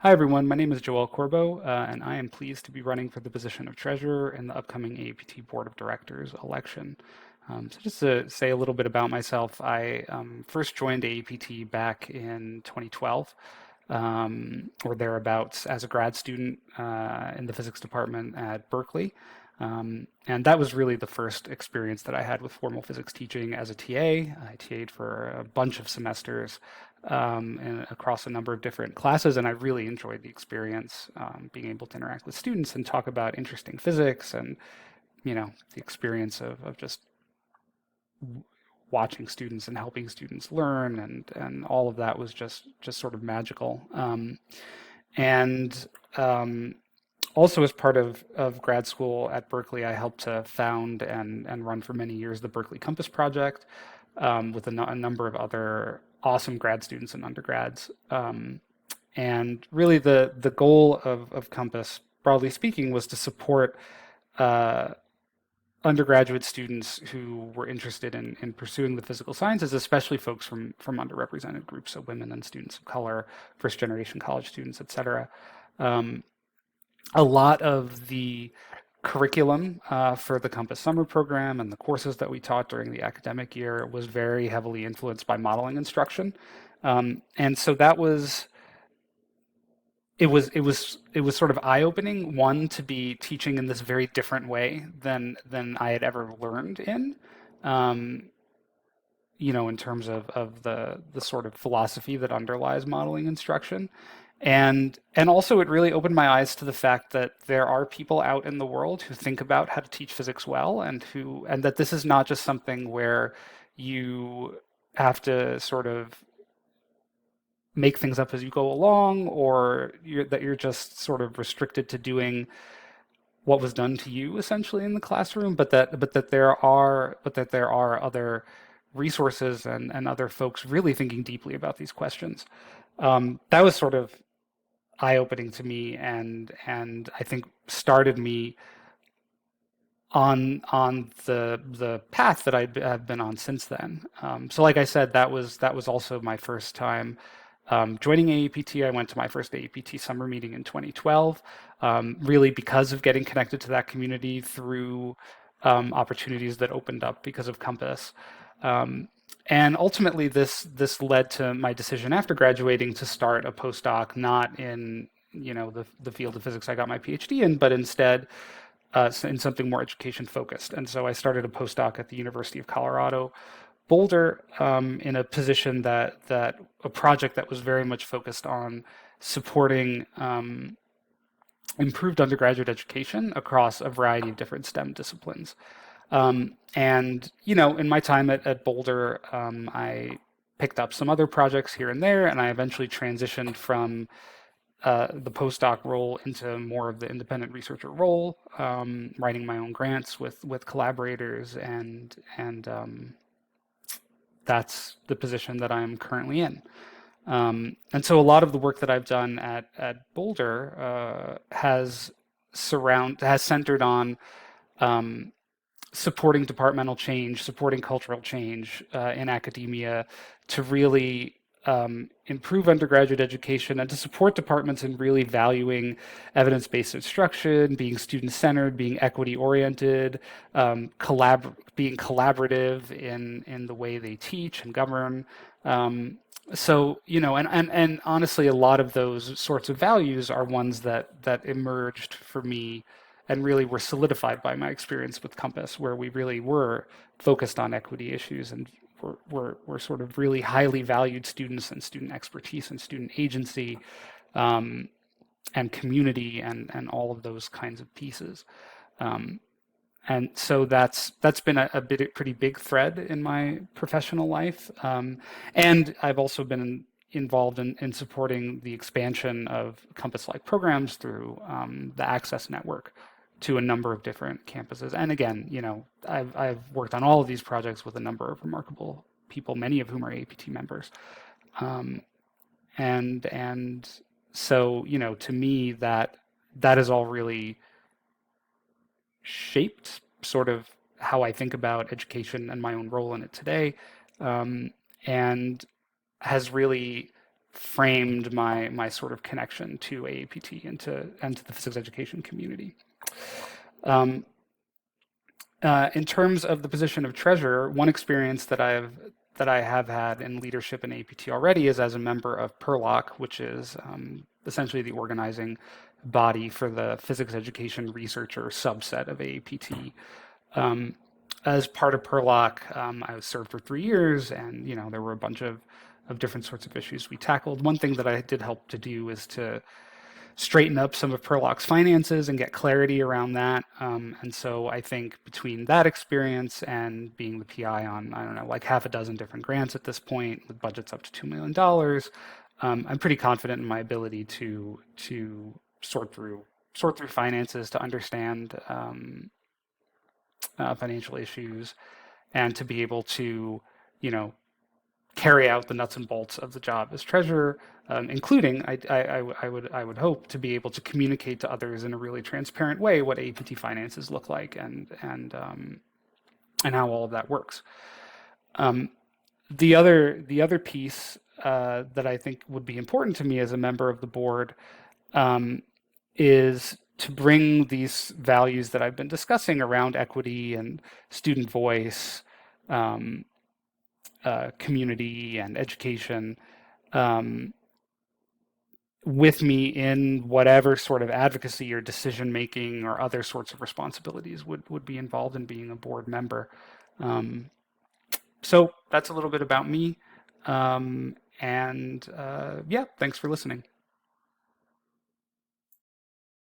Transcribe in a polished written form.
Hi, everyone. My name is Joel Corbo, and I am pleased to be running for the position of treasurer in the upcoming AAPT Board of Directors election. So just to say a little bit about myself, I first joined AAPT back in 2012 or thereabouts as a grad student in the physics department at Berkeley. And that was really the first experience that I had with formal physics teaching as a TA. I TA'd for a bunch of semesters and across a number of different classes, and I really enjoyed the experience, being able to interact with students and talk about interesting physics and, the experience of just watching students and helping students learn and all of that was just sort of magical. And Also, as part of grad school at Berkeley, I helped to found and run for many years the Berkeley Compass Project with a number of other awesome grad students and undergrads. And really, the goal of Compass, broadly speaking, was to support uh, undergraduate students who were interested in pursuing the physical sciences, especially folks from underrepresented groups, so women and students of color, first generation college students, et cetera. Um, a lot of the curriculum for the Compass Summer Program and the courses that we taught during the academic year was very heavily influenced by modeling instruction. And so that was it was sort of eye-opening, one, to be teaching in this very different way than I had ever learned in. Um, in terms of the sort of philosophy that underlies modeling instruction. And also it really opened my eyes to the fact that there are people out in the world who think about how to teach physics well and that this is not just something where you have to sort of make things up as you go along, or that you're just sort of restricted to doing what was done to you essentially in the classroom, but that there are other resources and other folks really thinking deeply about these questions. That was sort of eye-opening to me, and I think started me on the path that have been on since then. So, like I said, that was also my first time joining AAPT. I went to my first AAPT summer meeting in 2012, really because of getting connected to that community through opportunities that opened up because of Compass. Um, and ultimately, this led to my decision after graduating to start a postdoc, not in the field of physics I got my PhD in, but instead in something more education focused. And so I started a postdoc at the University of Colorado Boulder in a position that a project that was very much focused on supporting improved undergraduate education across a variety of different STEM disciplines. And in my time at Boulder, I picked up some other projects here and there, and I eventually transitioned from the postdoc role into more of the independent researcher role, writing my own grants with collaborators, and that's the position that I'm currently in. And so a lot of the work that I've done at Boulder has centered on um, supporting departmental change, supporting cultural change in academia to really improve undergraduate education and to support departments in really valuing evidence-based instruction, being student-centered, being equity-oriented, being collaborative in the way they teach and govern. And honestly, a lot of those sorts of values are ones that emerged for me and really were solidified by my experience with Compass, where we really were focused on equity issues and were sort of really highly valued students and student expertise and student agency um, and community and all of those kinds of pieces. Um, and so that's been pretty big thread in my professional life. And I've also been involved in supporting the expansion of Compass-like programs through the Access Network to a number of different campuses. And again, I've worked on all of these projects with a number of remarkable people, many of whom are APT members. Um, and so, to me, that is all really shaped sort of how I think about education and my own role in it today, and has really framed my sort of connection to AAPT and to the physics education community. Um, in terms of the position of treasurer, one experience that I have had in leadership in APT already is as a member of PERLOC, which is essentially the organizing body for the physics education researcher subset of AAPT. Um, as part of PERLOC, I was served for 3 years, and there were a bunch of different sorts of issues we tackled. One thing that I did help to do is to straighten up some of PERLOC's finances and get clarity around that. And so I think between that experience and being the PI on, I don't know, like half a dozen different grants at this point, with budgets up to $2 million, I'm pretty confident in my ability to sort through finances, to understand financial issues, and to be able to, you know, carry out the nuts and bolts of the job as treasurer, including I would hope to be able to communicate to others in a really transparent way what APT finances look like, and how all of that works. Um, the other piece that I think would be important to me as a member of the board um, is to bring these values that I've been discussing around equity and student voice, um, community, and education um, with me in whatever sort of advocacy or decision making or other sorts of responsibilities would be involved in being a board member. Um, so that's a little bit about me. And yeah, thanks for listening.